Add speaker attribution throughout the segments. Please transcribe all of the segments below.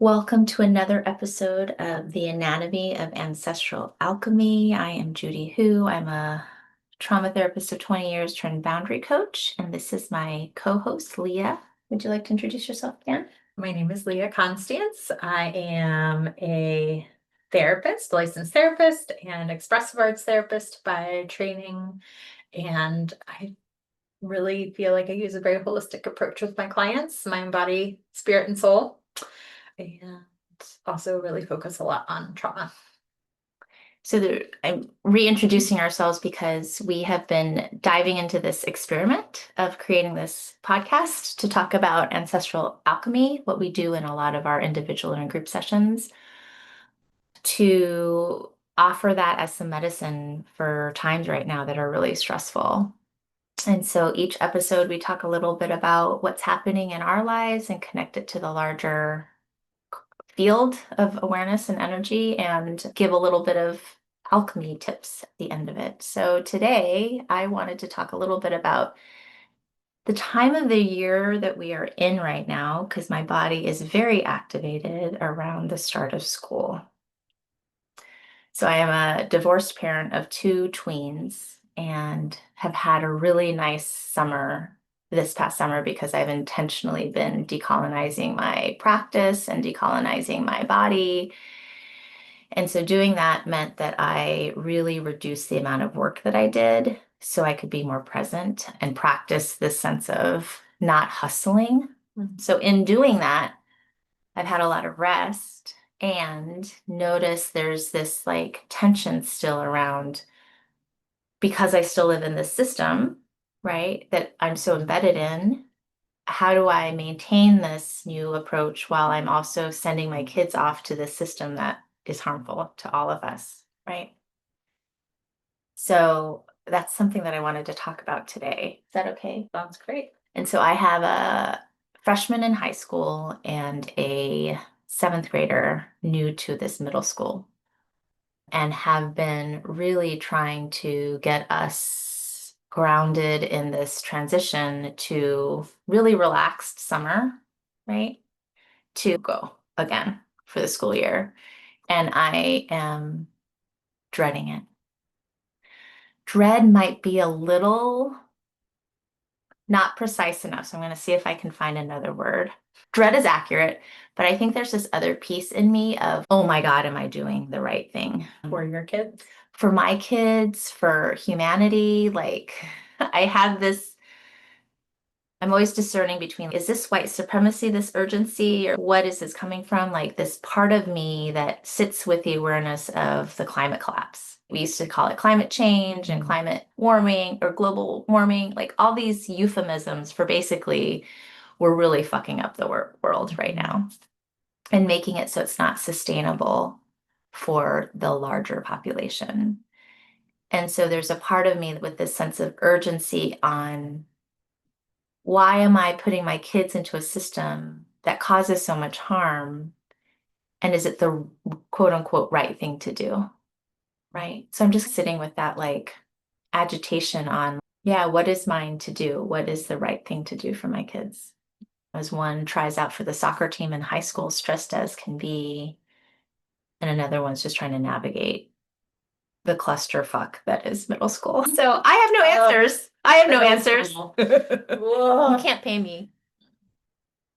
Speaker 1: Welcome to another episode of the Anatomy of Ancestral Alchemy. I am Judy Hu. I'm a trauma therapist of 20 years turned boundary coach, and this is my co-host, Leah. Would you like to introduce yourself again?
Speaker 2: My name is Leah Constance. I am a therapist, licensed therapist, and expressive arts therapist by training. And I really feel like I use a very holistic approach with my clients, mind, body, spirit, and soul. And also really focus a lot on trauma.
Speaker 1: I'm reintroducing ourselves because we have been diving into this experiment of creating this podcast to talk about ancestral alchemy, what we do in a lot of our individual and group sessions, to offer that as some medicine for times right now that are really stressful. And so each episode, we talk a little bit about what's happening in our lives and connect it to the larger field of awareness and energy and give a little bit of alchemy tips at the end of it. So today, I wanted to talk a little bit about the time of the year that we are in right now, because my body is very activated around the start of school. So I am a divorced parent of two tweens and have had a really nice summer this past summer because I've intentionally been decolonizing my practice and decolonizing my body. And so doing that meant that I really reduced the amount of work that I did so I could be more present and practice this sense of not hustling. So in doing that, I've had a lot of rest and notice there's this like tension still around because I still live in this system, right? That I'm so embedded in. How do I maintain this new approach while I'm also sending my kids off to this system that is harmful to all of us, right? So that's something that I wanted to talk about today. Is that okay?
Speaker 2: Sounds great.
Speaker 1: And so I have a freshman in high school and a seventh grader new to this middle school and have been really trying to get us grounded in this transition to really relaxed summer, right? To go again for the school year. And I am dreading it. Dread might be a little not precise enough, so I'm going to see if I can find another word. Dread is accurate, but I think there's this other piece in me of, oh my God, am I doing the right thing?
Speaker 2: For your kids?
Speaker 1: For my kids, for humanity, like I have this, I'm always discerning between, is this white supremacy, this urgency, or what is this coming from? Like this part of me that sits with the awareness of the climate collapse. We used to call it climate change and climate warming or global warming, like all these euphemisms for basically we're really fucking up the world right now and making it so it's not sustainable for the larger population. And so there's a part of me with this sense of urgency on why am I putting my kids into a system that causes so much harm? And is it the quote unquote right thing to do? Right. So I'm just sitting with that like agitation on, yeah, what is mine to do? What is the right thing to do for my kids? As one tries out for the soccer team in high school, stressed as can be, and another one's just trying to navigate the clusterfuck that is middle school. So I have no answers. I have no answers. You can't pay me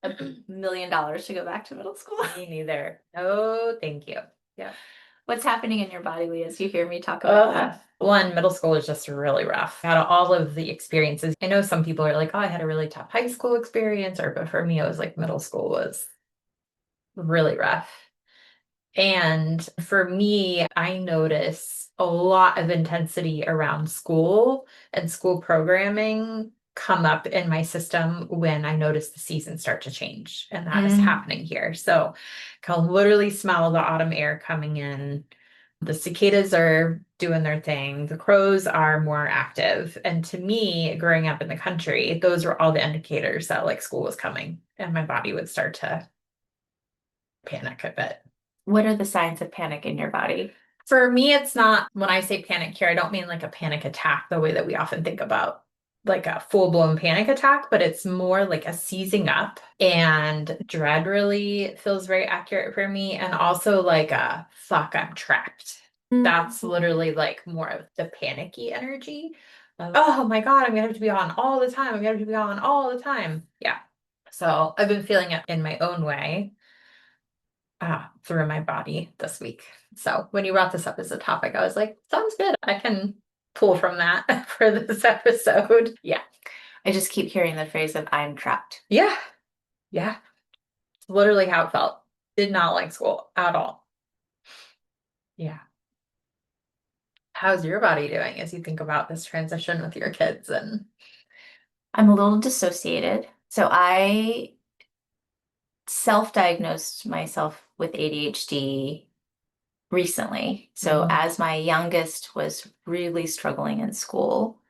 Speaker 1: $1 million to go back to middle school.
Speaker 2: Me neither. Oh, thank you.
Speaker 1: Yeah. What's happening in your body, Leah, as you hear me talk about that?
Speaker 2: One, middle school is just really rough. Out of all of the experiences, I know some people are like, oh, I had a really tough high school experience, but for me, it was like middle school was really rough. And for me, I notice a lot of intensity around school and school programming come up in my system when I notice the seasons start to change. And that is happening here. So I can literally smell the autumn air coming in. The cicadas are doing their thing. The crows are more active. And to me, growing up in the country, those were all the indicators that like school was coming and my body would start to panic a bit.
Speaker 1: What are the signs of panic in your body?
Speaker 2: For me, it's not, when I say panic here, I don't mean like a panic attack the way that we often think about like a full-blown panic attack, but it's more like a seizing up, and dread really feels very accurate for me. And also like a fuck, I'm trapped. That's literally like more of the panicky energy of, oh my God, I'm gonna have to be on all the time. I'm gonna have to be on all the time. Yeah. So I've been feeling it in my own way through my body this week. So when you brought this up as a topic, I was like, sounds good. I can pull from that for this episode. Yeah.
Speaker 1: I just keep hearing the phrase of I'm trapped.
Speaker 2: Yeah. Yeah. It's literally how it felt. Did not like school at all. Yeah. How's your body doing as you think about this transition with your kids? And
Speaker 1: I'm a little dissociated. So I self-diagnosed myself with ADHD recently. So as my youngest was really struggling in school,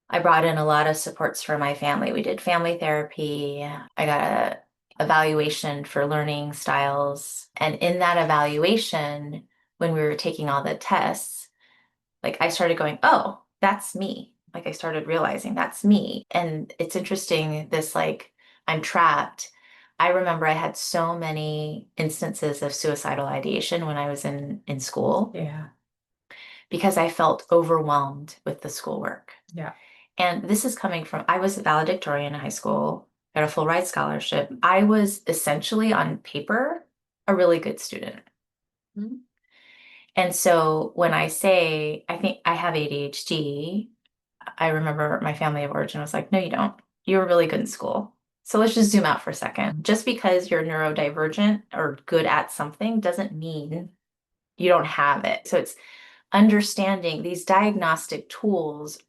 Speaker 1: I brought in a lot of supports for my family. We did family therapy. I got a evaluation for learning styles. And in that evaluation, when we were taking all the tests, like I started going, oh, that's me. Like I started realizing that's me. And it's interesting, this like I'm trapped. I remember I had so many instances of suicidal ideation when I was in school
Speaker 2: yeah.
Speaker 1: because I felt overwhelmed with the schoolwork.
Speaker 2: Yeah.
Speaker 1: And this is coming from, I was a valedictorian in high school, got a full ride scholarship. I was essentially on paper a really good student.
Speaker 2: Mhm.
Speaker 1: And so when I say I think I have ADHD, I remember my family of origin was like, no, you don't. You were really good in school. So let's just zoom out for a second. Just because you're neurodivergent or good at something doesn't mean you don't have it. So it's understanding these diagnostic tools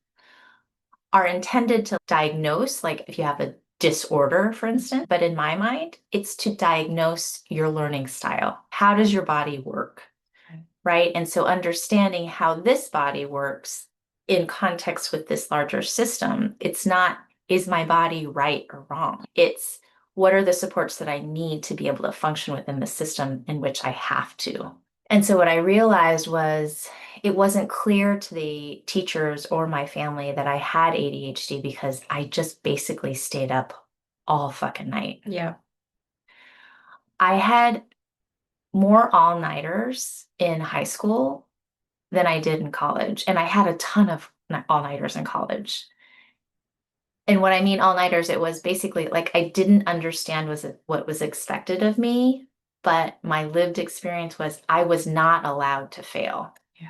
Speaker 1: are intended to diagnose, like if you have a disorder, for instance. But in my mind, it's to diagnose your learning style. How does your body work? Right? And so understanding how this body works in context with this larger system, it's not, is my body right or wrong? It's what are the supports that I need to be able to function within the system in which I have to? And so what I realized was it wasn't clear to the teachers or my family that I had ADHD because I just basically stayed up all fucking night.
Speaker 2: Yeah.
Speaker 1: I had more all-nighters in high school than I did in college. And I had a ton of all-nighters in college. And what I mean all-nighters, it was basically like I didn't understand what was expected of me, but my lived experience was I was not allowed to fail.
Speaker 2: Yeah.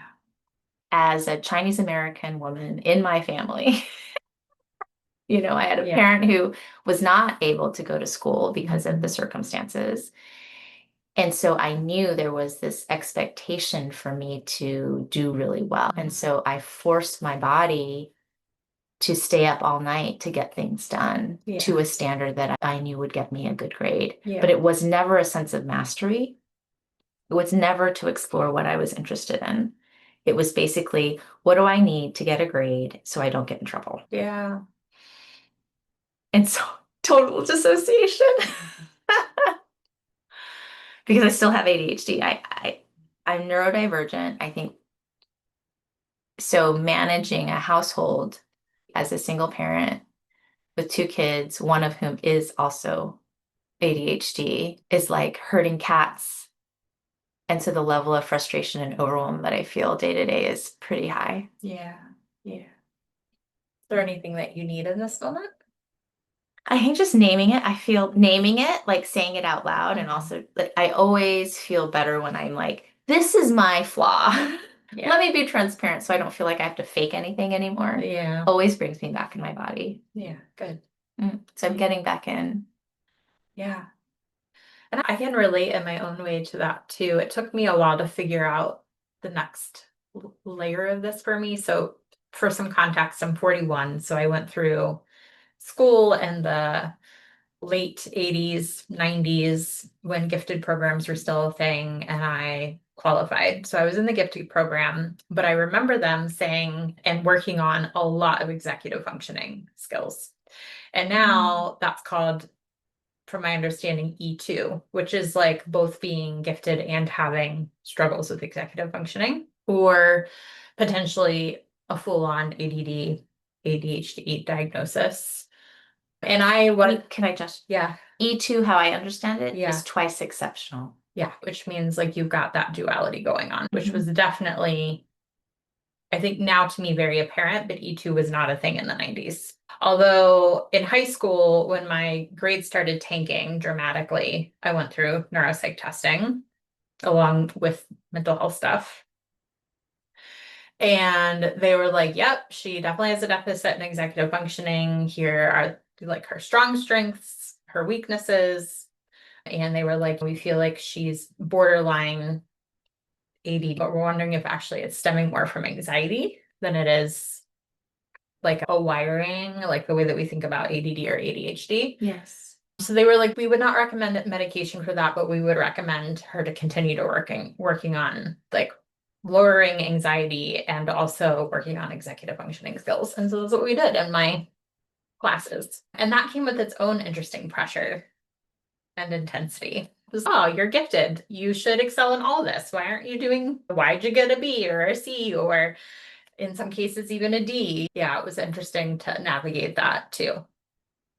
Speaker 1: As a Chinese American woman in my family, I had a
Speaker 2: Yeah.
Speaker 1: parent who was not able to go to school because of the circumstances. And so I knew there was this expectation for me to do really well. And so I forced my body to stay up all night to get things done to a standard that I knew would get me a good grade.
Speaker 2: Yeah.
Speaker 1: But it was never a sense of mastery. It was never to explore what I was interested in. It was basically, what do I need to get a grade so I don't get in trouble?
Speaker 2: Yeah.
Speaker 1: And so total dissociation because I still have ADHD. I'm neurodivergent. I think so managing a household as a single parent with two kids, one of whom is also ADHD, is like herding cats. And so the level of frustration and overwhelm that I feel day to day is pretty high.
Speaker 2: Yeah. Yeah. Is there anything that you need in this moment?
Speaker 1: I think just naming it, I feel naming it, like saying it out loud, and also like I always feel better when I'm like, this is my flaw.
Speaker 2: Yeah.
Speaker 1: Let me be transparent so I don't feel like I have to fake anything anymore.
Speaker 2: Yeah.
Speaker 1: Always brings me back in my body.
Speaker 2: Yeah. Good.
Speaker 1: So I'm getting back in.
Speaker 2: Yeah. And I can relate in my own way to that too. It took me a while to figure out the next layer of this for me. So for some context, I'm 41. So I went through school in the late 80s, 90s when gifted programs were still a thing, and I qualified. So I was in the gifted program, but I remember them saying and working on a lot of executive functioning skills. And now that's called, from my understanding, E2, which is like both being gifted and having struggles with executive functioning, or potentially a full-on ADD ADHD diagnosis. And I was,
Speaker 1: Can I just,
Speaker 2: yeah,
Speaker 1: E2, how I understand it,
Speaker 2: Yeah.
Speaker 1: is twice exceptional.
Speaker 2: yeah, which means like you've got that duality going on, which was
Speaker 1: Mhm.
Speaker 2: definitely, I think now to me very apparent, but E2 was not a thing in the 90s. Although in high school, when my grades started tanking dramatically, I went through neuropsych testing along with mental health stuff. And they were like, yep, she definitely has a deficit in executive functioning. Here are like her strong strengths, her weaknesses. And they were like, we feel like she's borderline ADD, but we're wondering if actually it's stemming more from anxiety than it is like a wiring, like the way that we think about ADD or ADHD.
Speaker 1: Yes.
Speaker 2: So they were like, we would not recommend medication for that, but we would recommend her to continue to working on like lowering anxiety and also working on executive functioning skills. And so that's what we did in my classes. And that came with its own interesting pressure and intensity. It was, oh, you're gifted. You should excel in all this. Why'd you get a B or a C or in some cases even a D? Yeah, it was interesting to navigate that too,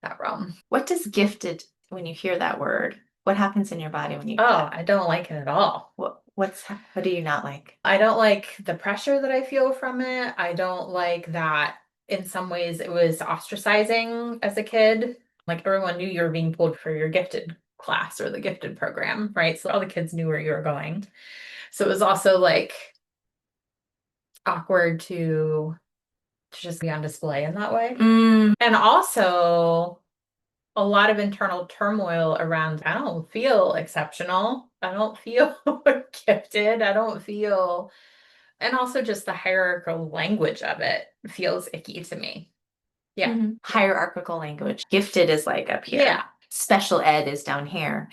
Speaker 2: that realm.
Speaker 1: What does gifted, when you hear that word, what happens in your body when you hear
Speaker 2: Oh,
Speaker 1: that?
Speaker 2: I don't like it at all.
Speaker 1: What do you not like?
Speaker 2: I don't like the pressure that I feel from it. I don't like that in some ways it was ostracizing as a kid. Like everyone knew you were being pulled for your gifted class or the gifted program, right? So all the kids knew where you were going. So it was also like awkward to just be on display in that way. And also a lot of internal turmoil around, I don't feel exceptional. I don't feel gifted. I don't feel, and also just the hierarchical language of it feels icky to me. Yeah.
Speaker 1: Hierarchical language. Gifted is like up here.
Speaker 2: Yeah.
Speaker 1: Special ed is down here.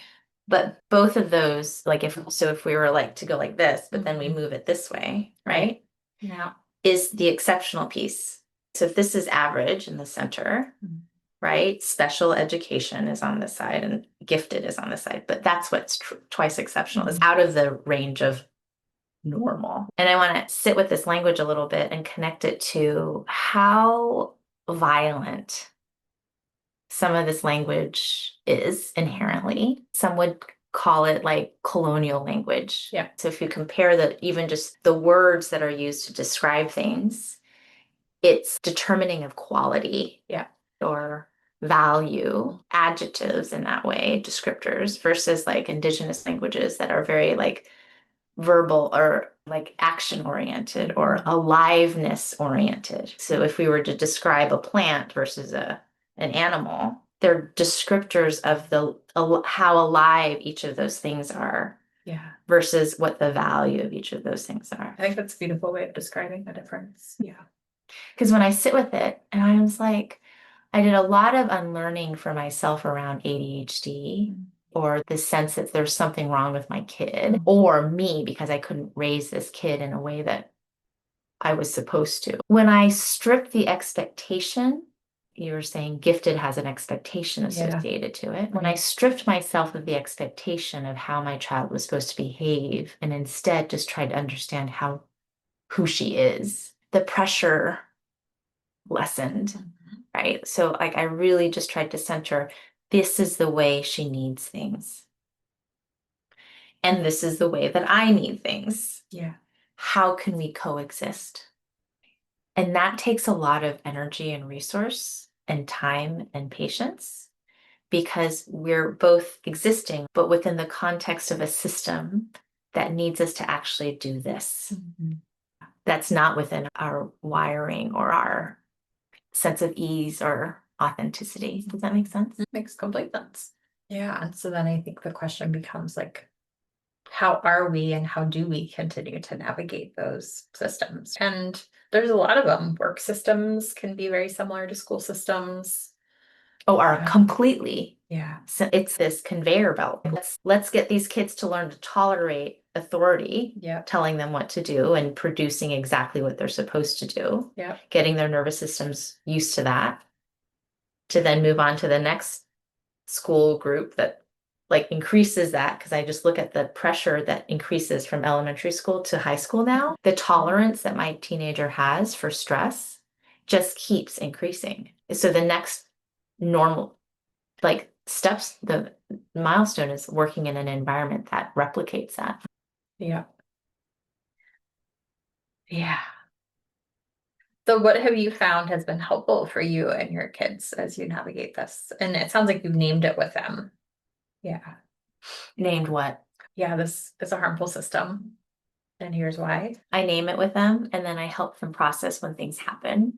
Speaker 1: But both of those, like if we were like to go like this, but then we move it this way, right?
Speaker 2: Yeah.
Speaker 1: Is the exceptional piece. So if this is average in the center, right? Special education is on this side and gifted is on this side. But that's what's twice exceptional, is out of the range of normal. And I want to sit with this language a little bit and connect it to how violent some of this language is inherently. Some would call it like colonial language.
Speaker 2: Yeah.
Speaker 1: So if you compare even just the words that are used to describe things, it's determining of quality.
Speaker 2: Yeah.
Speaker 1: Or value, adjectives in that way, descriptors, versus like indigenous languages that are very like verbal or like action oriented or aliveness oriented. So if we were to describe a plant versus an animal, they're descriptors of how alive each of those things are.
Speaker 2: Yeah.
Speaker 1: Versus what the value of each of those things are.
Speaker 2: I think that's a beautiful way of describing the difference. Yeah.
Speaker 1: Because when I sit with it, and I was like, I did a lot of unlearning for myself around ADHD or the sense that there's something wrong with my kid or me because I couldn't raise this kid in a way that I was supposed to. When I stripped the expectation, you were saying gifted has an expectation associated to it. When I stripped myself of the expectation of how my child was supposed to behave and instead just tried to understand who she is, the pressure lessened. Right. So like I really just tried to center, this is the way she needs things. And this is the way that I need things.
Speaker 2: Yeah.
Speaker 1: How can we coexist? And that takes a lot of energy and resource and time and patience because we're both existing, but within the context of a system that needs us to actually do this. That's not within our wiring or our sense of ease or authenticity. Does that make sense?
Speaker 2: It makes complete sense. Yeah. And so then I think the question becomes like, how are we and how do we continue to navigate those systems? And there's a lot of them. Work systems can be very similar to school systems.
Speaker 1: Oh, are completely.
Speaker 2: Yeah.
Speaker 1: So it's this conveyor belt. Let's get these kids to learn to tolerate authority, telling them what to do and producing exactly what they're supposed to do.
Speaker 2: Yeah.
Speaker 1: Getting their nervous systems used to that, to then move on to the next school group that like increases that, because I just look at the pressure that increases from elementary school to high school now, the tolerance that my teenager has for stress just keeps increasing. So the next normal, like steps, the milestone is working in an environment that replicates that.
Speaker 2: Yeah. Yeah. So what have you found has been helpful for you and your kids as you navigate this? And it sounds like you've named it with them. Yeah.
Speaker 1: Named what?
Speaker 2: Yeah, this is a harmful system. And here's why.
Speaker 1: I name it with them, and then I help them process when things happen.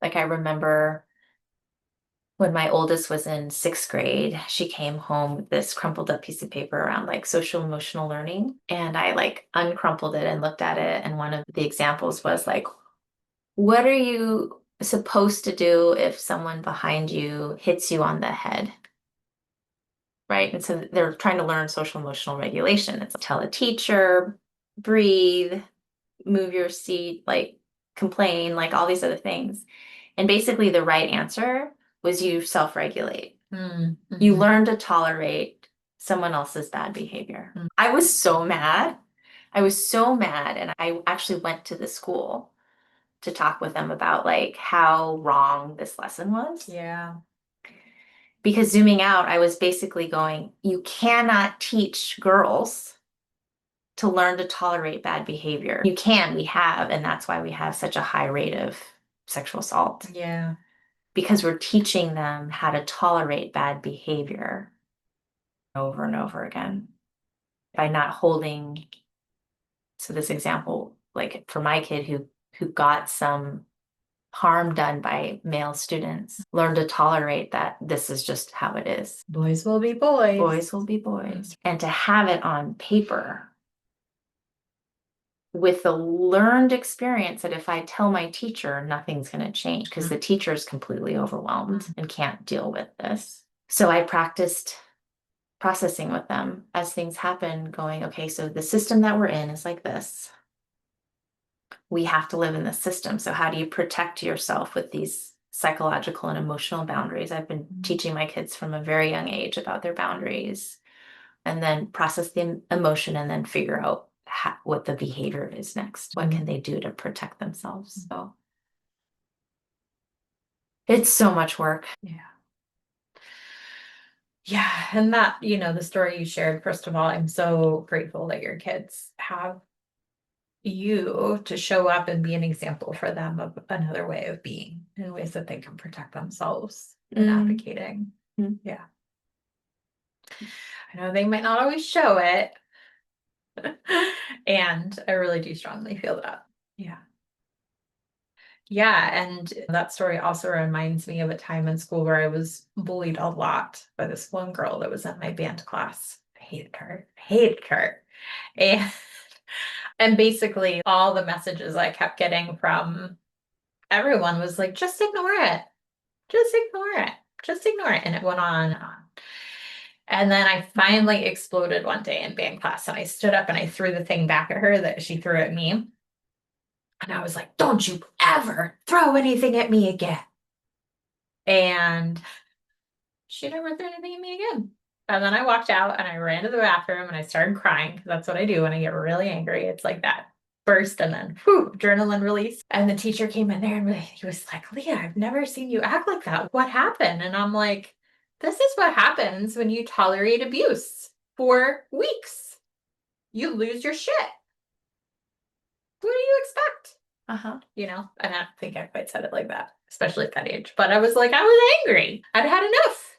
Speaker 1: Like I remember when my oldest was in sixth grade, she came home with this crumpled up piece of paper around like social emotional learning. And I like uncrumpled it and looked at it. And one of the examples was like, what are you supposed to do if someone behind you hits you on the head? Right. And so they're trying to learn social emotional regulation. It's tell a teacher, breathe, move your seat, like complain, like all these other things. And basically, the right answer was you self-regulate. You learn to tolerate someone else's bad behavior. I was so mad. I was so mad. And I actually went to the school to talk with them about like how wrong this lesson was.
Speaker 2: Yeah.
Speaker 1: Because zooming out, I was basically going, you cannot teach girls to learn to tolerate bad behavior. You can, we have, and that's why we have such a high rate of sexual assault.
Speaker 2: Yeah.
Speaker 1: Because we're teaching them how to tolerate bad behavior over and over again by not holding. So this example, like for my kid who got some harm done by male students, learn to tolerate that this is just how it is.
Speaker 2: Boys will be boys.
Speaker 1: Boys will be boys. And to have it on paper with the learned experience that if I tell my teacher, nothing's going to change because the teacher is completely overwhelmed and can't deal with this. So I practiced processing with them as things happen, going, okay, so the system that we're in is like this. We have to live in this system. So how do you protect yourself with these psychological and emotional boundaries? I've been teaching my kids from a very young age about their boundaries and then process the emotion and then figure out what the behavior is next. What can they do to protect themselves? So it's so much work.
Speaker 2: Yeah. Yeah. And that, the story you shared, first of all, I'm so grateful that your kids have you to show up and be an example for them of another way of being in ways that they can protect themselves and advocating. Yeah. I know they might not always show it. And I really do strongly feel that. Yeah. Yeah. And that story also reminds me of a time in school where I was bullied a lot by this one girl that was in my band class. I hated her. Hated her. And and basically all the messages I kept getting from everyone was like, just ignore it. Just ignore it. Just ignore it. And it went on and on. And then I finally exploded one day in band class and I stood up and I threw the thing back at her that she threw at me. And I was like, don't you ever throw anything at me again. And she never threw anything at me again. And then I walked out and I ran to the bathroom and I started crying because that's what I do when I get really angry. It's like that burst and then whew, adrenaline release. And the teacher came in there and he was like, Leah, I've never seen you act like that. What happened? And I'm like, this is what happens when you tolerate abuse for weeks. You lose your shit. What do you expect? And I don't think I quite said it like that, especially at that age. But I was like, I was angry. I'd had enough.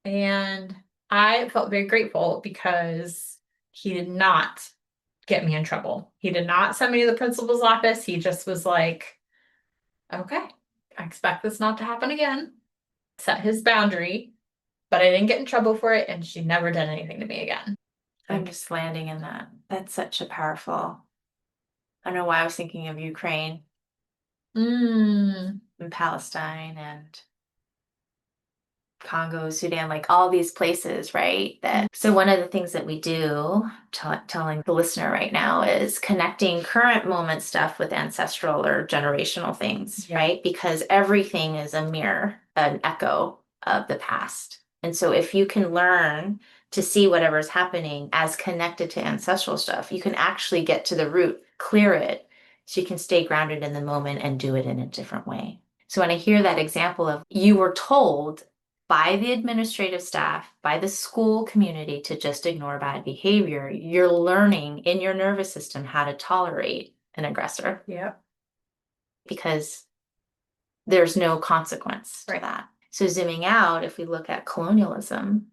Speaker 2: And I felt very grateful because he did not get me in trouble. He did not send me to the principal's office. He just was like, okay, I expect this not to happen again. Set his boundary, but I didn't get in trouble for it. And she never did anything to me again.
Speaker 1: I'm just landing in that. That's such a powerful. I don't know why I was thinking of Ukraine and Palestine and Congo, Sudan, like all these places, right? So one of the things that we do, telling the listener right now, is connecting current moment stuff with ancestral or generational things, right? Because everything is a mirror, an echo of the past. And so if you can learn to see whatever's happening as connected to ancestral stuff, you can actually get to the root, clear it, So you can stay grounded in the moment and do it in a different way. So when I hear that example of you were told by the administrative staff, by the school community to just ignore bad behavior, you're learning in your nervous system how to tolerate an aggressor.
Speaker 2: Yeah.
Speaker 1: Because there's no consequence to that. So zooming out, if we look at colonialism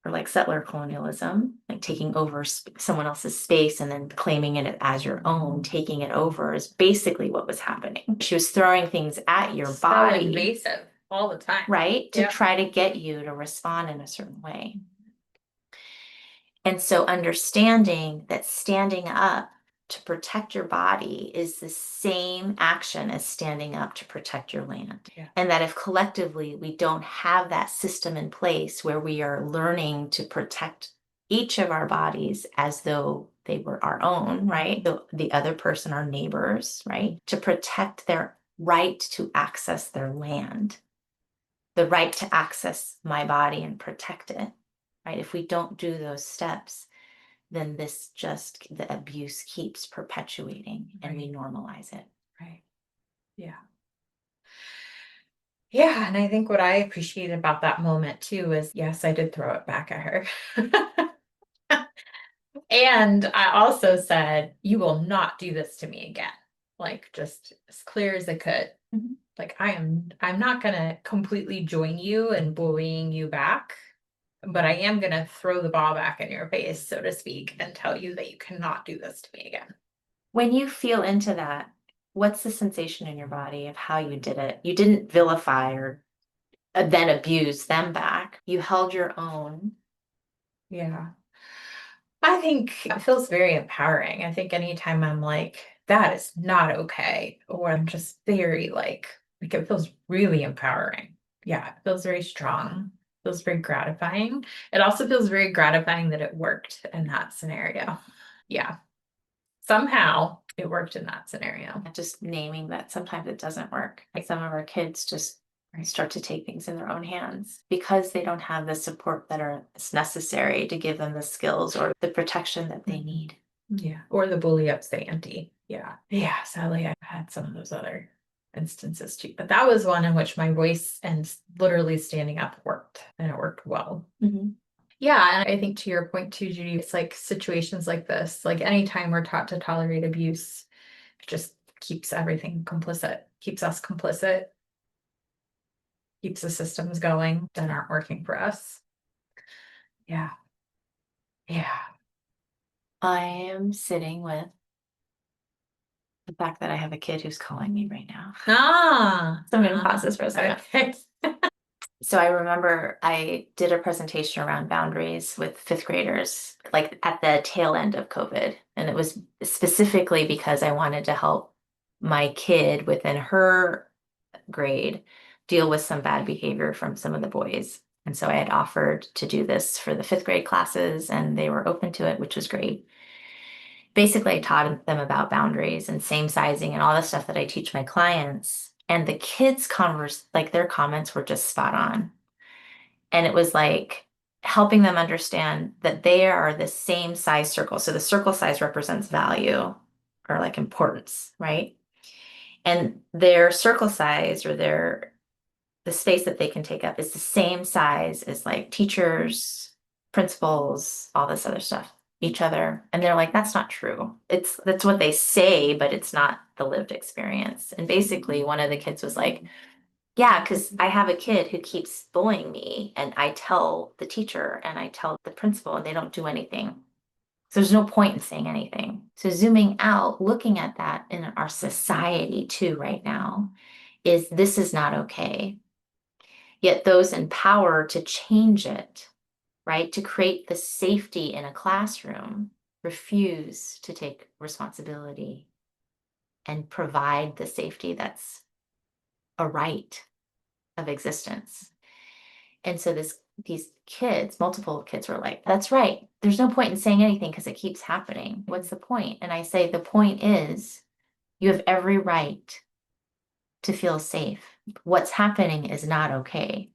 Speaker 1: or like settler colonialism, like taking over someone else's space and then claiming it as your own, taking it over is basically what was happening. She was throwing things at your
Speaker 2: So
Speaker 1: body,
Speaker 2: invasive all the time.
Speaker 1: right? To
Speaker 2: Yep.
Speaker 1: try to get you to respond in a certain way. And so understanding that standing up to protect your body is the same action as standing up to protect your land.
Speaker 2: Yeah.
Speaker 1: And that if collectively we don't have that system in place where we are learning to protect each of our bodies as though they were our own, right? The other person, our neighbors, right? To protect their right to access their land, the right to access my body and protect it, right? If we don't do those steps, then the abuse keeps perpetuating and we normalize it.
Speaker 2: Right. Yeah. Yeah. And I think what I appreciated about that moment too is yes, I did throw it back at her. And I also said, you will not do this to me again. Like just as clear as I could.
Speaker 1: Mhm.
Speaker 2: Like I'm not gonna completely join you in bullying you back, but I am gonna throw the ball back in your face, so to speak, and tell you that you cannot do this to me again.
Speaker 1: When you feel into that, what's the sensation in your body of how you did it? You didn't vilify or then abuse them back. You held your own.
Speaker 2: Yeah. I think it feels very empowering. I think anytime I'm like, that is not okay, or I'm just very like it feels really empowering. Yeah, it feels very strong, feels very gratifying. It also feels very gratifying that it worked in that scenario. Yeah, somehow it worked in that scenario.
Speaker 1: Just naming that sometimes it doesn't work. Like some of our kids just start to take things in their own hands because they don't have the support is necessary to give them the skills or the protection that they need.
Speaker 2: Yeah, or the bully ups the ante. Yeah, yeah. Sadly, I've had some of those other instances too, but that was one in which my voice and literally standing up worked, and it worked well.
Speaker 1: Mhm.
Speaker 2: Yeah, and I think to your point too, Judy, it's like situations like this, like anytime we're taught to tolerate abuse, it just keeps everything complicit, keeps us complicit, keeps the systems going that aren't working for us. Yeah. Yeah.
Speaker 1: I am sitting with the fact that I have a kid who's calling me right now. So I'm going to pause this for a second.
Speaker 2: Okay.
Speaker 1: So I remember I did a presentation around boundaries with fifth graders, like at the tail end of COVID. And it was specifically because I wanted to help my kid within her grade deal with some bad behavior from some of the boys. And so I had offered to do this for the fifth grade classes, and they were open to it, which was great. Basically, I taught them about boundaries and same sizing and all the stuff that I teach my clients. And the kids' like their comments were just spot on. And it was like helping them understand that they are the same size circle. So the circle size represents value or like importance, right? And their circle size or the space that they can take up is the same size as like teachers, principals, all this other stuff, each other. And they're like, that's not true. That's what they say, but it's not the lived experience. And basically one of the kids was like, yeah, because I have a kid who keeps bullying me, and I tell the teacher and I tell the principal, and they don't do anything. So there's no point in saying anything. So zooming out, looking at that in our society too right now, is this is not okay. Yet those in power to change it, right, to create the safety in a classroom, refuse to take responsibility and provide the safety that's a right of existence. And so these kids, multiple kids were like, that's right. There's no point in saying anything because it keeps happening. What's the point? And I say, the point is you have every right to feel safe. What's happening is not okay.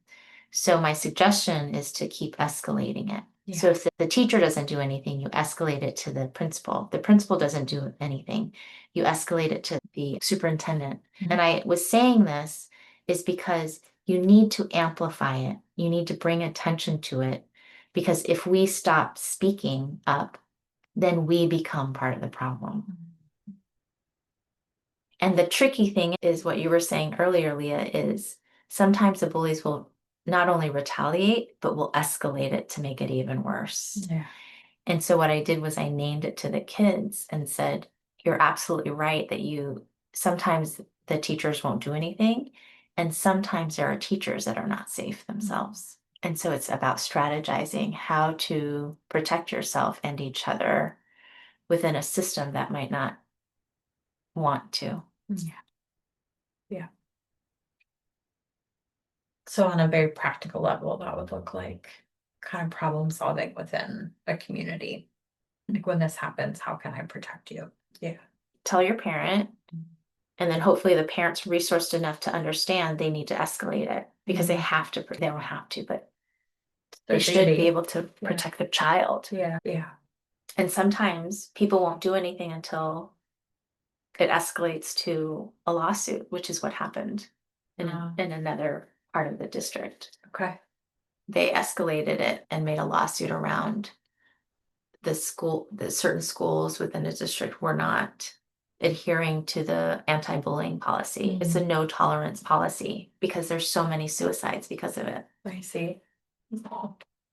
Speaker 1: So my suggestion is to keep escalating it. So
Speaker 2: Yeah.
Speaker 1: if the teacher doesn't do anything, you escalate it to the principal. The principal doesn't do anything, you escalate it to the superintendent.
Speaker 2: Mhm.
Speaker 1: And I was saying this is because you need to amplify it. You need to bring attention to it. Because if we stop speaking up, then we become part of the problem. And the tricky thing is what you were saying earlier, Leah, is sometimes the bullies will not only retaliate, but will escalate it to make it even worse.
Speaker 2: Yeah.
Speaker 1: And so what I did was I named it to the kids and said, you're absolutely right that you sometimes the teachers won't do anything. And sometimes there are teachers that are not safe themselves. And so it's about strategizing how to protect yourself and each other within a system that might not want to.
Speaker 2: Yeah. Yeah. So on a very practical level, that would look like kind of problem solving within a community. Like when this happens, how can I protect you? Yeah.
Speaker 1: Tell your parent, and then hopefully the parent's resourced enough to understand they need to escalate it because they have to, they don't have to, but they
Speaker 2: Their
Speaker 1: should be
Speaker 2: duty.
Speaker 1: able to protect their child.
Speaker 2: Yeah. Yeah.
Speaker 1: And sometimes people won't do anything until it escalates to a lawsuit, which is what happened in another part of the district.
Speaker 2: Okay.
Speaker 1: They escalated it and made a lawsuit around the school, the certain schools within the district were not adhering to the anti-bullying policy. It's a no tolerance policy because there's so many suicides because of it.
Speaker 2: I see.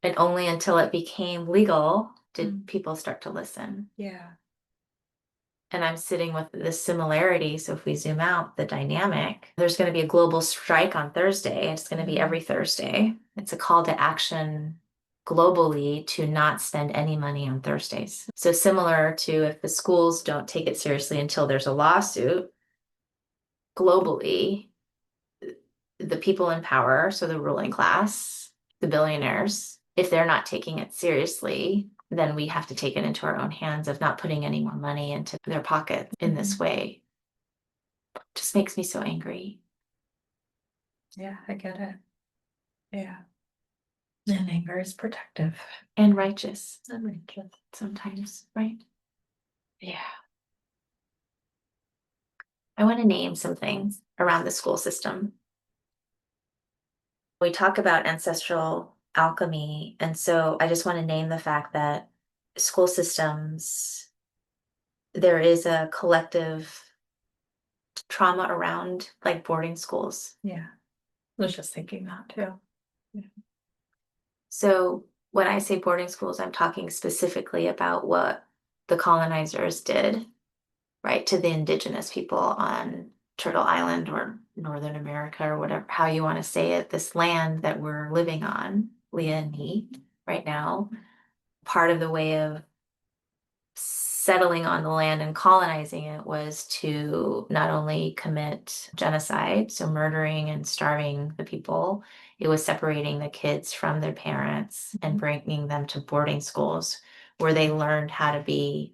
Speaker 1: And only until it became legal did people start to listen.
Speaker 2: Yeah.
Speaker 1: And I'm sitting with the similarity. So if we zoom out the dynamic, there's going to be a global strike on Thursday. It's going to be every Thursday. It's a call to action globally to not spend any money on Thursdays. So similar to if the schools don't take it seriously until there's a lawsuit, globally, the people in power, so the ruling class, the billionaires, if they're not taking it seriously, then we have to take it into our own hands of not putting any more money into their pockets in this way. Just makes me so angry.
Speaker 2: Yeah, I get it. Yeah. And anger is protective.
Speaker 1: And righteous
Speaker 2: And righteous.
Speaker 1: sometimes, right?
Speaker 2: Yeah.
Speaker 1: I want to name some things around the school system. We talk about ancestral alchemy, and so I just want to name the fact that school systems, there is a collective trauma around like boarding schools.
Speaker 2: Yeah. I was just thinking that too.
Speaker 1: So when I say boarding schools, I'm talking specifically about what the colonizers did, right, to the indigenous people on Turtle Island or Northern America or whatever, how you want to say it, this land that we're living on, Leah and me, right now. Part of the way of settling on the land and colonizing it was to not only commit genocide, so murdering and starving the people, it was separating the kids from their parents and bringing them to boarding schools where they learned how to be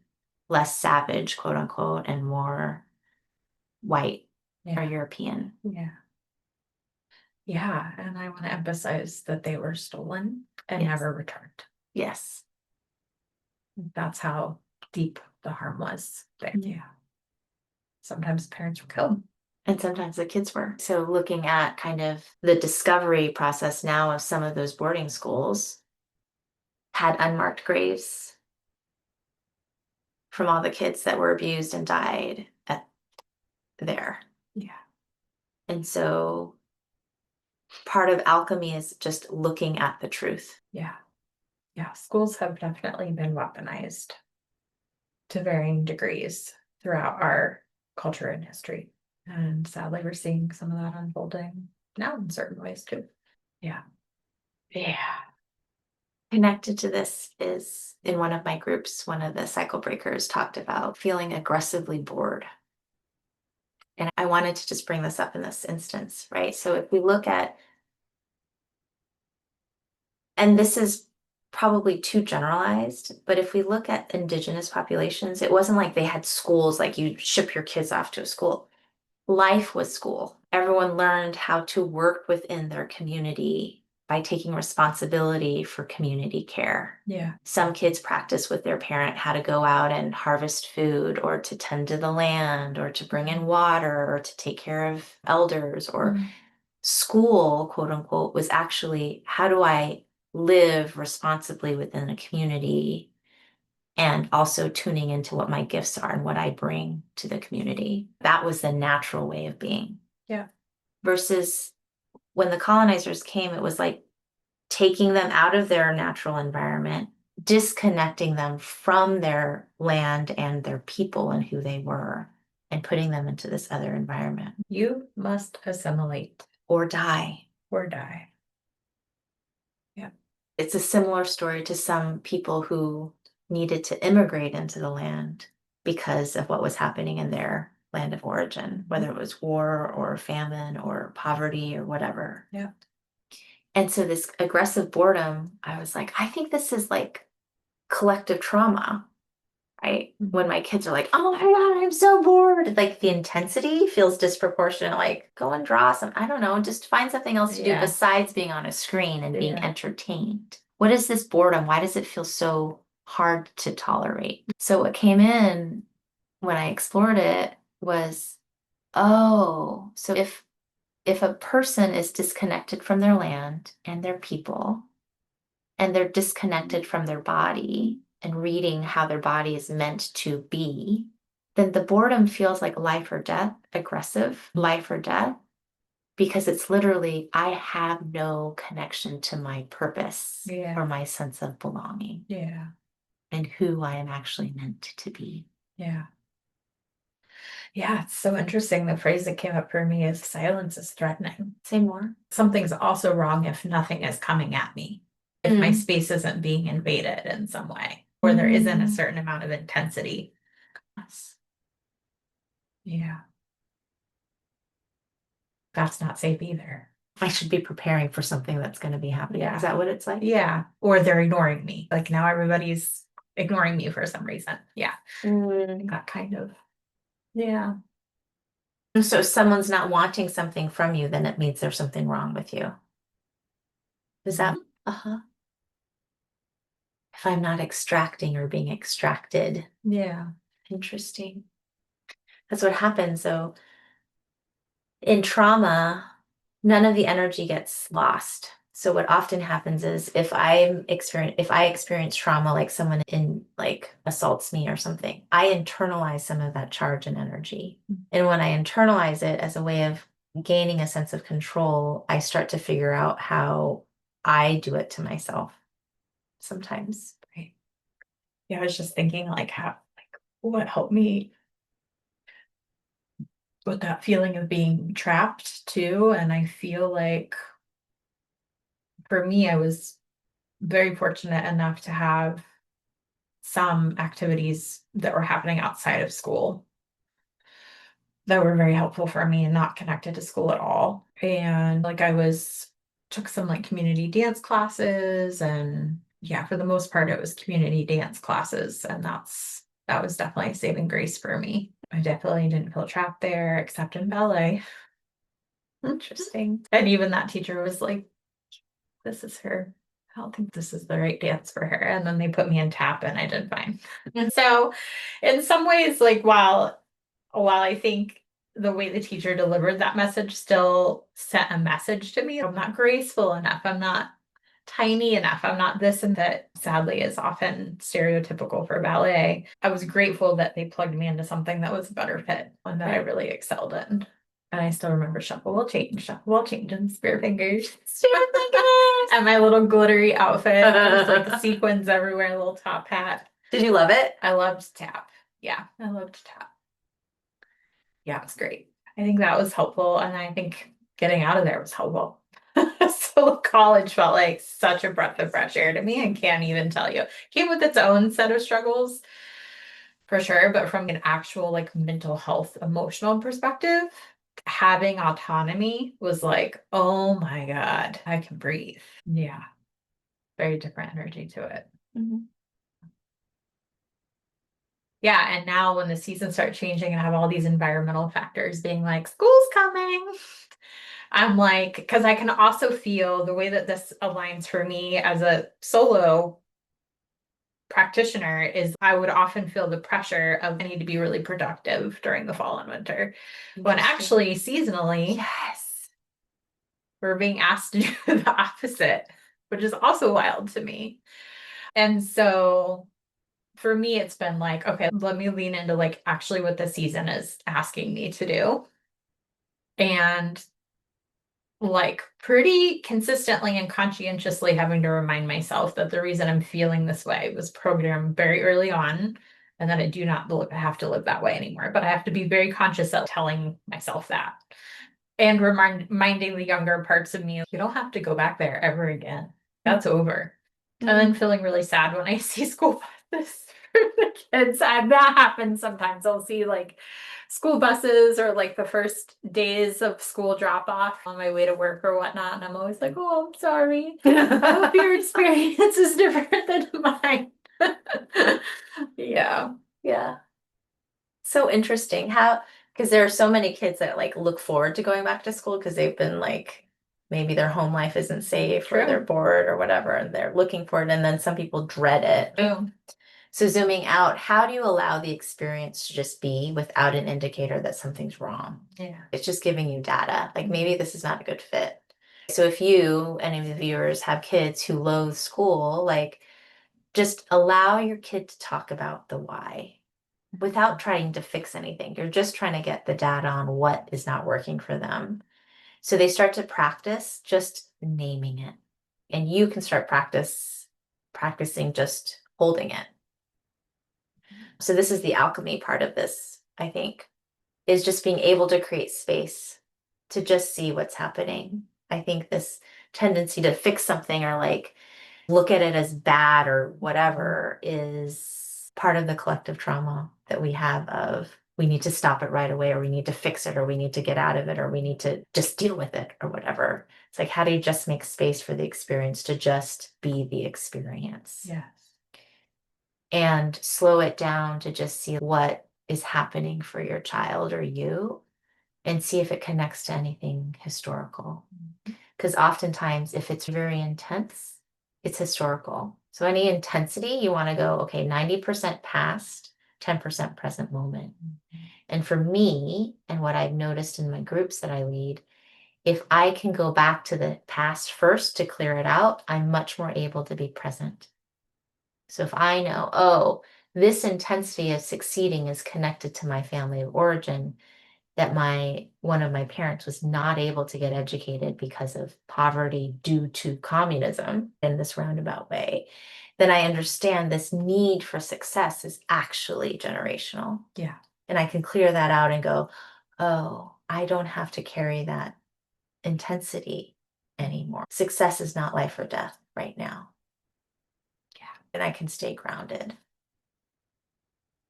Speaker 1: less savage, quote unquote, and more white or European.
Speaker 2: Yeah. Yeah. And I want to emphasize that they were stolen and
Speaker 1: Yes.
Speaker 2: never returned.
Speaker 1: Yes.
Speaker 2: That's how deep the harm was there. Yeah. Sometimes parents were killed.
Speaker 1: And sometimes the kids were. So looking at kind of the discovery process now of some of those boarding schools had unmarked graves from all the kids that were abused and died at there.
Speaker 2: Yeah.
Speaker 1: And so part of alchemy is just looking at the truth.
Speaker 2: Yeah. Yeah. Schools have definitely been weaponized to varying degrees throughout our culture and history. And sadly, we're seeing some of that unfolding now in certain ways too. Yeah. Yeah.
Speaker 1: Connected to this is in one of my groups, one of the cycle breakers talked about feeling aggressively bored. And I wanted to just bring this up in this instance, right? So if we look at, and this is probably too generalized, but if we look at indigenous populations, it wasn't like they had schools like you ship your kids off to a school. Life was school. Everyone learned how to work within their community by taking responsibility for community care.
Speaker 2: Yeah.
Speaker 1: Some kids practice with their parent how to go out and harvest food or to tend to the land or to bring in water or to take care of elders, or school, quote unquote, was actually how do I live responsibly within a community and also tuning into what my gifts are and what I bring to the community. That was the natural way of being.
Speaker 2: Yeah.
Speaker 1: Versus when the colonizers came, it was like taking them out of their natural environment, disconnecting them from their land and their people and who they were, and putting them into this other environment.
Speaker 2: You must assimilate
Speaker 1: Or die.
Speaker 2: or die. Yeah.
Speaker 1: It's a similar story to some people who needed to immigrate into the land because of what was happening in their land of origin, whether it was war or famine or poverty or whatever.
Speaker 2: Yeah.
Speaker 1: And so this aggressive boredom, I was like, I think this is like collective trauma, right? When my kids are like, oh my God, I'm so bored. Like the intensity feels disproportionate. Like go and draw some, I don't know, just find something else to do besides being on a screen and being entertained. What is this boredom? Why does it feel so hard to tolerate? So what came in when I explored it was, oh, so if a person is disconnected from their land and their people, and they're disconnected from their body and reading how their body is meant to be, then the boredom feels like life or death, aggressive life or death, because it's literally, I have no connection to my purpose or my sense of belonging.
Speaker 2: Yeah.
Speaker 1: And who I am actually meant to be.
Speaker 2: Yeah. Yeah, it's so interesting. The phrase that came up for me is silence is threatening.
Speaker 1: Say more.
Speaker 2: Something's also wrong if nothing is coming at me, if my space isn't being invaded in some way, or there isn't a certain amount of intensity. Yeah. That's not safe either.
Speaker 1: I should be preparing for something that's going to be happening.
Speaker 2: Yeah.
Speaker 1: Is that what it's like?
Speaker 2: Yeah. Or they're ignoring me. Like now everybody's ignoring me for some reason. Yeah. That kind of. Yeah.
Speaker 1: So if someone's not wanting something from you, then it means there's something wrong with you. Is that? Uh-huh. If I'm not extracting or being extracted.
Speaker 2: Yeah.
Speaker 1: Interesting. That's what happens. So in trauma, none of the energy gets lost. So what often happens is if I experience trauma, like someone in like assaults me or something, I internalize some of that charge and energy. And when I internalize it as a way of gaining a sense of control, I start to figure out how I do it to myself sometimes.
Speaker 2: Right. Yeah, I was just thinking like what helped me with that feeling of being trapped too. And I feel like for me, I was very fortunate enough to have some activities that were happening outside of school that were very helpful for me and not connected to school at all. And like took some like community dance classes, and yeah, for the most part it was community dance classes, and that was definitely a saving grace for me. I definitely didn't feel trapped there except in ballet. Interesting. And even that teacher was like, this is her. I don't think this is the right dance for her. And then they put me in tap and I did fine. So in some ways, like while I think the way the teacher delivered that message still sent a message to me, I'm not graceful enough. I'm not tiny enough. I'm not this, and that sadly is often stereotypical for ballet. I was grateful that they plugged me into something that was a better fit and that I really excelled in. And I still remember shuffle will change, and spear fingers. Spear fingers! And my little glittery outfit. There's like sequins everywhere, little top hat.
Speaker 1: Did you love it?
Speaker 2: I loved tap. Yeah, I loved tap. Yeah, it's great. I think that was helpful. And I think getting out of there was helpful. So college felt like such a breath of fresh air to me. I can't even tell you. Came with its own set of struggles for sure, but from an actual like mental health, emotional perspective, having autonomy was like, oh my God, I can breathe. Yeah. Very different energy to it. Yeah, and now when the seasons start changing and I have all these environmental factors being like, school's coming, I'm like, because I can also feel the way that this aligns for me as a solo practitioner is I would often feel the pressure of I need to be really productive during the fall and winter. When
Speaker 1: Interesting.
Speaker 2: actually seasonally,
Speaker 1: Yes.
Speaker 2: we're being asked to do the opposite, which is also wild to me. And so for me, it's been like, okay, let me lean into like actually what the season is asking me to do. And like pretty consistently and conscientiously having to remind myself that the reason I'm feeling this way was programmed very early on and that I do not have to live that way anymore. But I have to be very conscious of telling myself that and reminding the younger parts of me, you don't have to go back there ever again. That's over. And then feeling really sad when I see school buses for the kids. And that happens sometimes. I'll see like school buses or like the first days of school drop off on my way to work or whatnot. And I'm always like, oh, I'm sorry. I hope your experience is different than mine. Yeah.
Speaker 1: Yeah. So interesting how, because there are so many kids that like look forward to going back to school because they've been like, maybe their home life isn't safe or they're
Speaker 2: True.
Speaker 1: bored or whatever, and they're looking for it. And then some people dread it.
Speaker 2: Boom.
Speaker 1: So zooming out, how do you allow the experience to just be without an indicator that something's wrong?
Speaker 2: Yeah.
Speaker 1: It's just giving you data. Like
Speaker 2: Mhm.
Speaker 1: maybe this is not a good fit. So if you, any of the viewers, have kids who loathe school, like just allow your kid to talk about the why without trying to fix anything. You're just trying to get the data on what is not working for them. So they start to practice just naming it. And you can start practicing just holding it. So this is the alchemy part of this, I think, is just being able to create space to just see what's happening. I think this tendency to fix something or like look at it as bad or whatever is part of the collective trauma that we have of we need to stop it right away or we need to fix it or we need to get out of it or we need to just deal with it or whatever. It's like how do you just make space for the experience to just be the experience
Speaker 2: Yes.
Speaker 1: and slow it down to just see what is happening for your child or you and see if it connects to anything historical. Because oftentimes, if it's very intense, it's historical. So, any intensity, you want to go, okay, 90% past, 10% present moment. And for me, and what I've noticed in my groups that I lead, if I can go back to the past first to clear it out, I'm much more able to be present. So, if I know, oh, this intensity of succeeding is connected to my family of origin, that my one of my parents was not able to get educated because of poverty due to communism in this roundabout way, then I understand this need for success is actually generational.
Speaker 2: Yeah.
Speaker 1: And I can clear that out and go, oh, I don't have to carry that intensity anymore. Success is not life or death right now.
Speaker 2: Yeah.
Speaker 1: And I can stay grounded.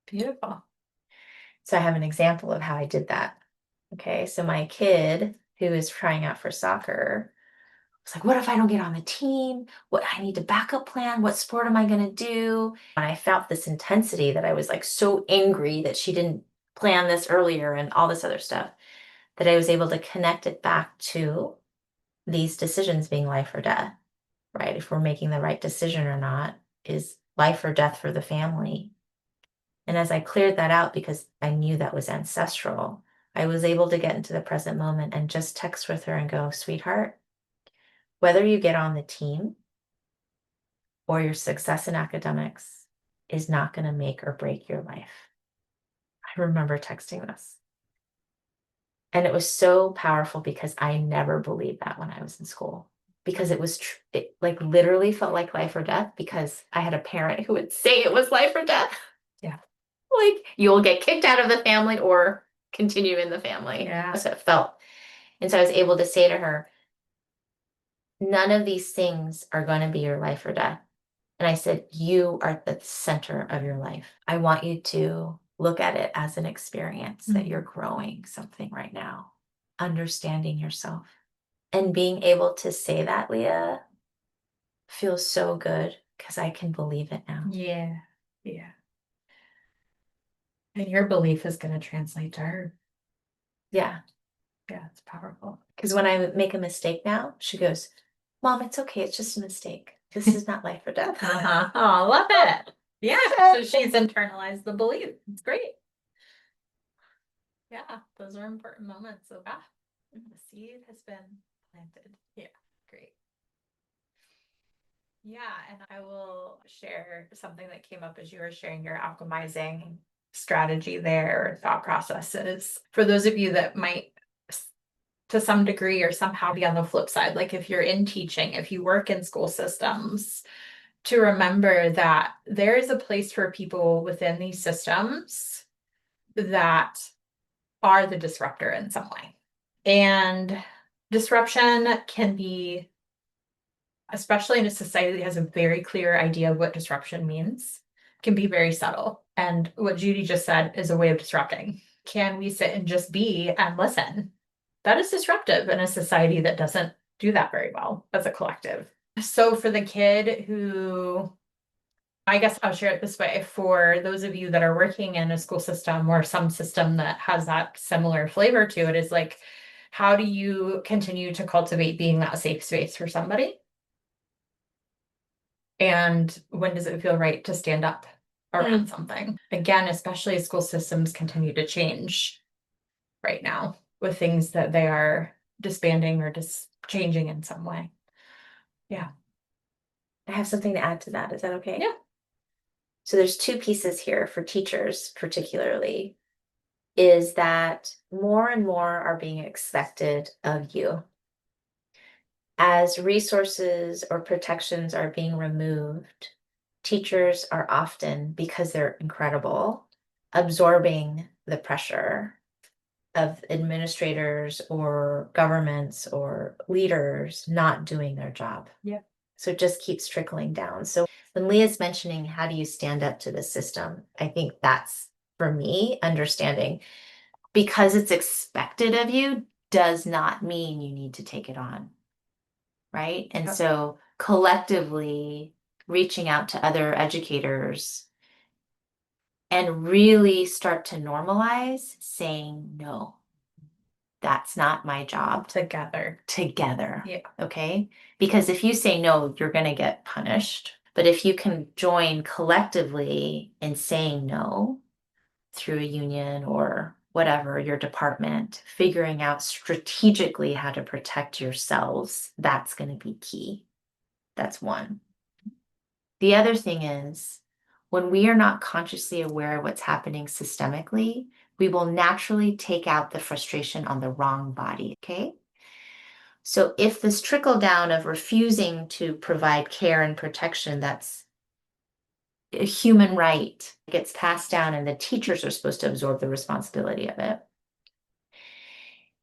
Speaker 2: Beautiful.
Speaker 1: So I have an example of how I did that. Okay. So my kid who is trying out for soccer, it's like, what if I don't get on the team? What I need a backup plan? What sport am I going to do? And I felt this intensity that I was like so angry that she didn't plan this earlier and all this other stuff that I was able to connect it back to these decisions being life or death, right? If we're making the right decision or not is life or death for the family. And as I cleared that out because I knew that was ancestral, I was able to get into the present moment and just text with her and go, sweetheart, whether you get on the team or your success in academics is not going to make or break your life. I remember texting this. And it was so powerful because I never believed that when I was in school. Because it was, it like literally felt like life or death because I had a parent who would say it was life or death.
Speaker 2: Yeah.
Speaker 1: Like you'll get kicked out of the family or continue in the family.
Speaker 2: Yeah.
Speaker 1: That's what it felt. And so I was able to say to her, none of these things are going to be your life or death. And I said, you are at the center of your life. I want you to look at it as an experience that you're growing something right now, understanding yourself. And being able to say that, Leah, feels so good because I can believe it now.
Speaker 2: Yeah. Yeah. And your belief is going to translate to her.
Speaker 1: Yeah.
Speaker 2: Yeah, it's powerful.
Speaker 1: Because when I make a mistake now, she goes, Mom, it's okay. It's just a mistake. This is not life or death.
Speaker 2: Uh-huh. Oh, love it. Yeah. So she's internalized the belief. It's great. Yeah, those are important moments. So ah, the seed has been planted. Yeah, great. Yeah, and I will share something that came up as you were sharing your alchemizing strategy there, thought processes. For those of you that might, to some degree or somehow be on the flip side, like if you're in teaching, if you work in school systems, to remember that there is a place for people within these systems that are the disruptor in some way. And disruption can be, especially in a society that has a very clear idea of what disruption means, can be very subtle. And what Judy just said is a way of disrupting. Can we sit and just be and listen? That is disruptive in a society that doesn't do that very well as a collective. So for the kid who, I guess I'll share it this way, for those of you that are working in a school system or some system that has that similar flavor to it, is like, how do you continue to cultivate being that safe space for somebody? And when does it feel right to stand up around something? Again, especially as school systems continue to change right now with things that they are disbanding or just changing in some way. Yeah.
Speaker 1: I have something to add to that. Is that okay?
Speaker 2: Yeah.
Speaker 1: So there's two pieces here for teachers, particularly, is that more and more are being expected of you. As resources or protections are being removed, teachers are often, because they're incredible, absorbing the pressure of administrators or governments or leaders not doing their job.
Speaker 2: Yeah.
Speaker 1: So it just keeps trickling down. So when Leah's mentioning how do you stand up to the system, I think that's, for me, understanding because it's expected of you does not mean you need to take it on. Right. And
Speaker 2: Yep.
Speaker 1: so collectively reaching out to other educators and really start to normalize saying, no, that's not my job.
Speaker 2: Together.
Speaker 1: Together.
Speaker 2: Yeah.
Speaker 1: Okay. Because if you say no, you're going to get punished. But if you can join collectively in saying no through a union or whatever, your department, figuring out strategically how to protect yourselves, that's going to be key. That's one. The other thing is when we are not consciously aware of what's happening systemically, we will naturally take out the frustration on the wrong body. Okay. So if this trickle down of refusing to provide care and protection that's a human right gets passed down and the teachers are supposed to absorb the responsibility of it.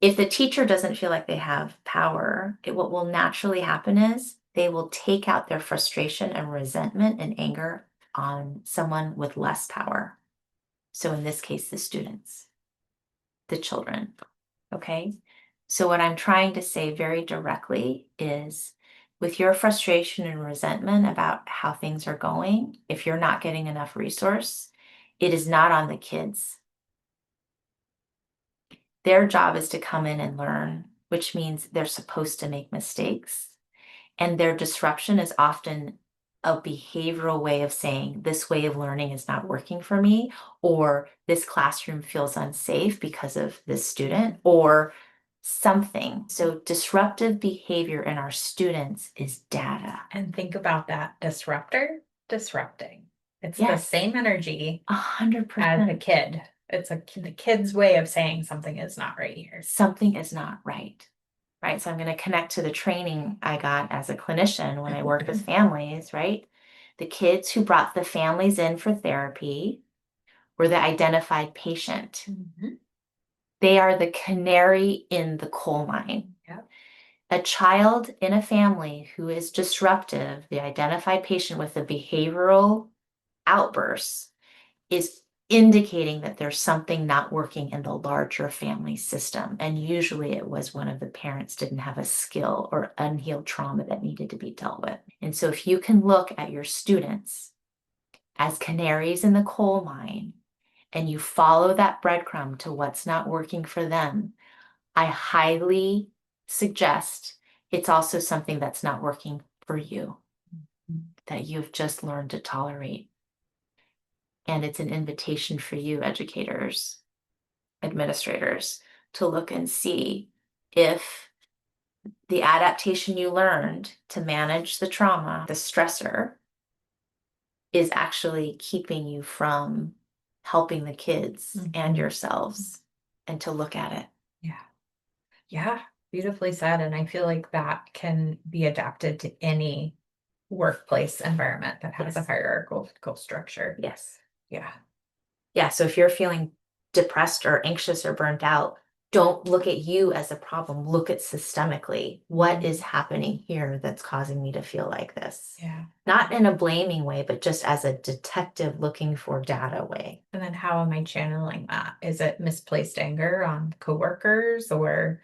Speaker 1: If the teacher doesn't feel like they have power, what will naturally happen is they will take out their frustration and resentment and anger on someone with less power. So in this case, the students, the children. Okay. So what I'm trying to say very directly is with your frustration and resentment about how things are going, if you're not getting enough resource, it is not on the kids. Their job is to come in and learn, which means they're supposed to make mistakes. And their disruption is often a behavioral way of saying, this way of learning is not working for me, or this classroom feels unsafe because of this student, or something. So disruptive behavior in our students is data.
Speaker 2: And think about that disruptor, disrupting. It's the
Speaker 1: Yes,
Speaker 2: same energy as a
Speaker 1: 100%.
Speaker 2: kid. It's the kid's way of saying something is not right here.
Speaker 1: Something is not right. Right. So I'm going to connect to the training I got as a clinician when I worked with families, right? The kids who brought the families in for therapy were the identified patient.
Speaker 2: Mhm.
Speaker 1: They are the canary in the coal mine.
Speaker 2: Yep.
Speaker 1: A child in a family who is disruptive, the identified patient with a behavioral outburst, is indicating that there's something not working in the larger family system. And usually it was one of the parents didn't have a skill or unhealed trauma that needed to be dealt with. And so if you can look at your students as canaries in the coal mine and you follow that breadcrumb to what's not working for them, I highly suggest it's also something that's not working for you, that you've just learned to tolerate. And it's an invitation for you, educators, administrators, to look and see if the adaptation you learned to manage the trauma, the stressor, is actually keeping you from helping the kids and yourselves, and to look at it.
Speaker 2: Yeah. Yeah. Beautifully said. And I feel like that can be adapted to any workplace environment that has a
Speaker 1: Yes.
Speaker 2: hierarchical structure.
Speaker 1: Yes.
Speaker 2: Yeah.
Speaker 1: Yeah. So if you're feeling depressed or anxious or burnt out, don't look at you as a problem. Look at systemically what is happening here that's causing me to feel like this.
Speaker 2: Yeah.
Speaker 1: Not in a blaming way, but just as a detective looking for data way.
Speaker 2: And then how am I channeling that? Is it misplaced anger on coworkers or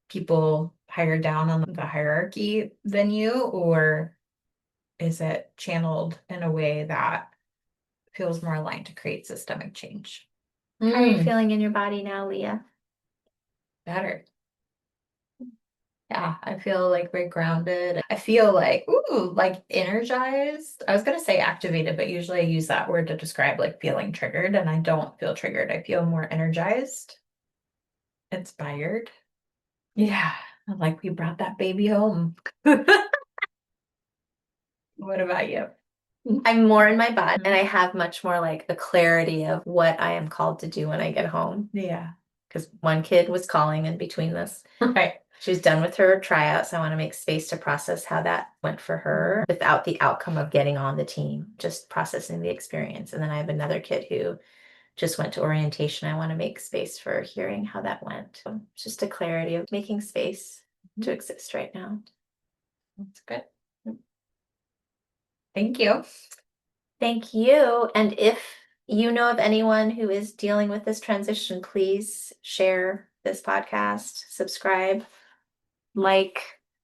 Speaker 2: people higher down on the hierarchy than you? Or is it channeled in a way that feels more aligned to create systemic change?
Speaker 1: How are you feeling in your body now, Leah?
Speaker 2: Better. Yeah, I feel like very grounded. I feel like, ooh, like energized. I was gonna say activated, but usually I use that word to describe like feeling triggered, and I don't feel triggered. I feel more energized, inspired. Yeah, like we brought that baby home. What about you?
Speaker 1: I'm more in my body, and I have much more like a clarity of what I am called to do when I get home.
Speaker 2: Yeah,
Speaker 1: Because one kid was calling in between this.
Speaker 2: right.
Speaker 1: She was done with her tryouts. I want to make space to process how that went for her without the outcome of getting on the team, just processing the experience. And then I have another kid who just went to orientation. I want to make space for hearing how that went. So it's just a clarity of making space to exist right now.
Speaker 2: That's good. Thank you.
Speaker 1: Thank you. And if you know of anyone who is dealing with this transition, please share this podcast, subscribe, like,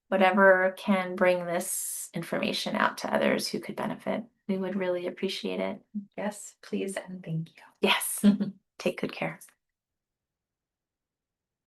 Speaker 1: whatever can bring this information out to others who could benefit. We would really appreciate it.
Speaker 2: Yes, please and thank you.
Speaker 1: Yes. Take good care.